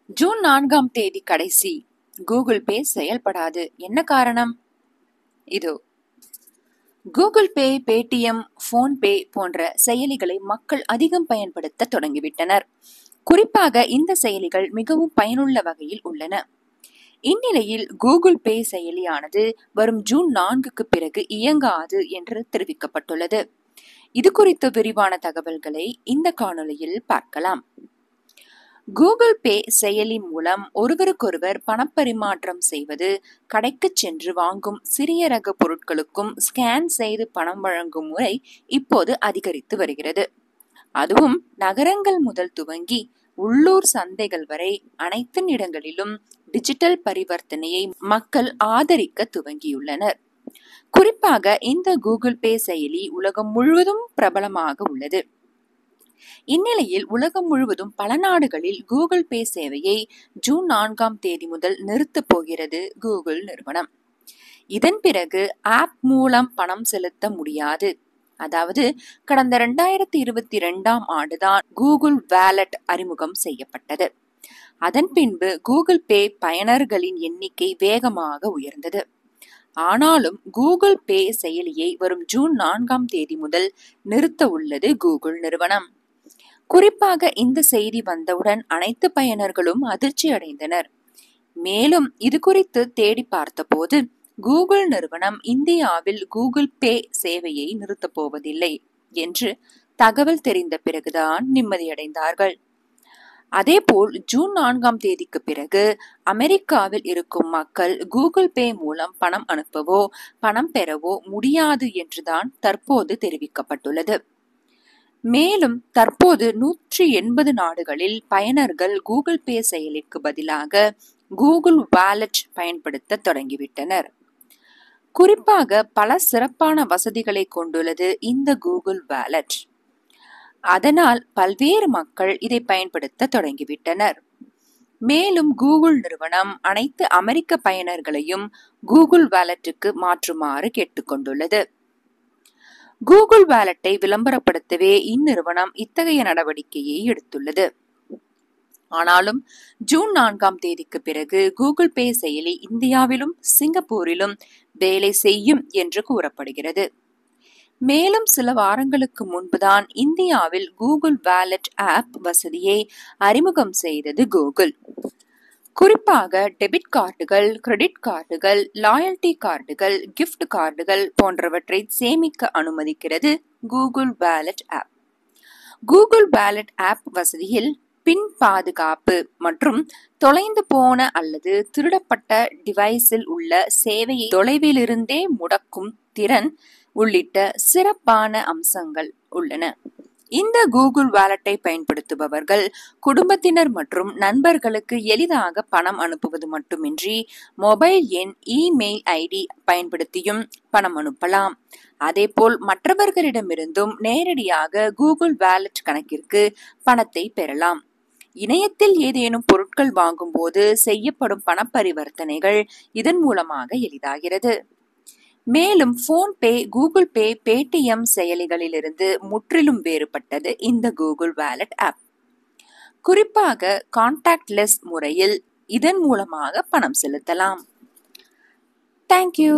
June 4ஆம் தேதி கடைசி கூகுள் பே செயல்படாது. என்ன காரணம்? இதோ. கூகுள் பே, பேடிஎம், போன்பே போன்ற செயலிகளை மக்கள் அதிகம் பயன்படுத்த தொடங்கிவிட்டனர். குறிப்பாக இந்த செயலிகள் மிகவும் பயனுள்ள வகையில் உள்ளன. இந்நிலையில் கூகுள் பே செயலியானது வரும் ஜூன் 4க்கு பிறகு இயங்காது என்று தெரிவிக்கப்பட்டுள்ளது. இது குறித்த விரிவான தகவல்களை இந்த காணொளியில் பார்க்கலாம். கூகுள் பே செயலி மூலம் ஒருவருக்கொருவர் பணப்பரிமாற்றம் செய்வது, கடைக்கு சென்று வாங்கும் சிறிய ரக பொருட்களுக்கும் ஸ்கேன் செய்து பணம் வழங்கும் முறை இப்போது அதிகரித்து வருகிறது. அதுவும் நகரங்கள் முதல் துவங்கி உள்ளூர் சந்தைகள் வரை அனைத்து இடங்களிலும் டிஜிட்டல் பரிவர்த்தனையை மக்கள் ஆதரிக்க துவங்கியுள்ளனர். குறிப்பாக இந்த கூகுள் பே செயலி உலகம் முழுவதும் பிரபலமாக உள்ளது. இந்நிலையில் உலகம் முழுவதும் பல நாடுகளில் கூகுள் பே சேவையை ஜூன் 4ஆம் தேதி முதல் நிறுத்தப் போகிறது கூகுள் நிறுவனம். இதன் பிறகு ஆப் மூலம் பணம் செலுத்த முடியாது. அதாவது கடந்த 2022ஆம் ஆண்டுதான் கூகுள் வாலெட் அறிமுகம் செய்யப்பட்டது. அதன் பின்பு கூகுள் பே பயனர்களின் எண்ணிக்கை வேகமாக உயர்ந்தது. ஆனாலும் கூகுள் பே செயலியை வரும் ஜூன் 4ஆம் தேதி முதல் நிறுத்த உள்ளது கூகுள் நிறுவனம். குறிப்பாக இந்த செய்தி வந்தவுடன் அனைத்து பயனர்களும் அதிர்ச்சி அடைந்தனர். மேலும் இது குறித்து தேடி பார்த்தபோது கூகுள் நிறுவனம் இந்தியாவில் கூகுள் பே சேவையை நிறுத்தப் போவதில்லை என்று தகவல் தெரிந்த பிறகுதான் நிம்மதியடைந்தார்கள். அதேபோல் ஜூன் 4ஆம் தேதிக்கு பிறகு அமெரிக்காவில் இருக்கும் மக்கள் கூகுள் பே மூலம் பணம் அனுப்பவோ பணம் பெறவோ முடியாது என்றுதான் தற்போது தெரிவிக்கப்பட்டுள்ளது. மேலும் தற்போது 180 நாடுகளில் பயனர்கள் கூகுள் பே செயலிக்கு பதிலாக கூகுள் வாலெட் பயன்படுத்த தொடங்கிவிட்டனர். குறிப்பாக பல சிறப்பான வசதிகளை கொண்டுள்ளது இந்த கூகுள் வாலெட். அதனால் பல்வேறு மக்கள் இதை பயன்படுத்த தொடங்கிவிட்டனர். மேலும் கூகுள் நிறுவனம் அனைத்து அமெரிக்க பயனர்களையும் கூகுள் வாலெட்டுக்கு மாற்றுமாறு கேட்டுக்கொண்டுள்ளது. கூகுள் வாலெட்டை விளம்பரப்படுத்தவே இந்நிறுவனம் இத்தகைய நடவடிக்கையை எடுத்துள்ளது. ஆனாலும் ஜூன் 4ஆம் தேதிக்கு பிறகு கூகுள் பே செயலி இந்தியாவிலும் சிங்கப்பூரிலும் வேலை செய்யும் என்று கூறப்படுகிறது. மேலும் சில வாரங்களுக்கு முன்புதான் இந்தியாவில் கூகுள் வாலெட் ஆப் வசதியை அறிமுகம் செய்தது கூகுள். குறிப்பாக டெபிட் கார்டுகள், கிரெடிட் கார்டுகள், லாயல்டி கார்டுகள், கிஃப்ட் கார்டுகள் போன்றவற்றை சேமிக்க அனுமதிக்கிறது Google wallet app. Google wallet app வசதியில் பின் பாதுகாப்பு மற்றும் தொலைந்து போன அல்லது திருடப்பட்ட டிவைஸில் உள்ள சேவையை தொலைவிலிருந்தே முடக்கும் திறன் உள்ளிட்ட சிறப்பான அம்சங்கள் உள்ளன. இந்த கூகுள் வாலெட்டை பயன்படுத்துபவர்கள் குடும்பத்தினர் மற்றும் நண்பர்களுக்கு எளிதாக பணம் அனுப்புவது மட்டுமின்றி மொபைல் எண், இமெயில் ஐடி பயன்படுத்தியும் பணம் அனுப்பலாம். அதேபோல் மற்றவர்களிடமிருந்தும் நேரடியாக கூகுள் வாலெட் கணக்கிற்கு பணத்தை பெறலாம். இணையத்தில் ஏதேனும் பொருட்கள் வாங்கும் போது செய்யப்படும் பணப்பரிவர்த்தனைகள் இதன் மூலமாக எளிதாகிறது. மேலும் போன்பே, கூகுள் பே, பேடிஎம் செயலிகளிலிருந்து முற்றிலும் வேறுபட்டது இந்த கூகுள் வாலெட் ஆப். குறிப்பாக கான்டாக்ட்லெஸ் முறையில் இதன் மூலமாக பணம் செலுத்தலாம். தேங்க்யூ.